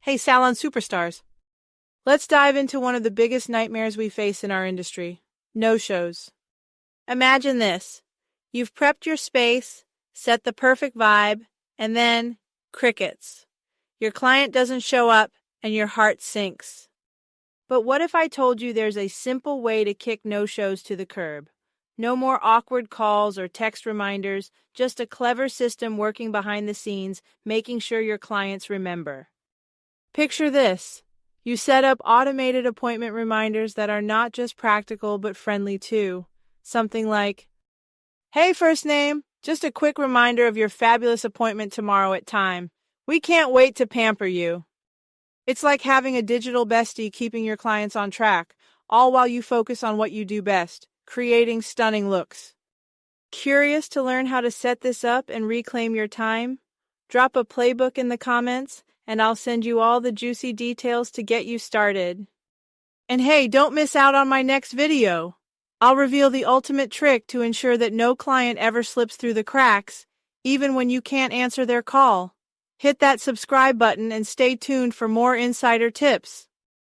Hey, Salon superstars. Let's dive into one of the biggest nightmares we face in our industry: no-shows. Imagine this. You've prepped your space, set the perfect vibe, and then crickets. Your client doesn't show up, and your heart sinks. But what if I told you there's a simple way to kick no-shows to the curb? No more awkward calls or text reminders, just a clever system working behind the scenes, making sure your clients remember. Picture this. You set up automated appointment reminders that are not just practical but friendly too. Something like, "Hey, first name, just a quick reminder of your fabulous appointment tomorrow at time. We can't wait to pamper you." It's like having a digital bestie keeping your clients on track, all while you focus on what you do best, creating stunning looks. Curious to learn how to set this up and reclaim your time? Drop a playbook in the comments, and I'll send you all the juicy details to get you started. And hey, don't miss out on my next video. I'll reveal the ultimate trick to ensure that no client ever slips through the cracks, even when you can't answer their call. Hit that subscribe button and stay tuned for more insider tips.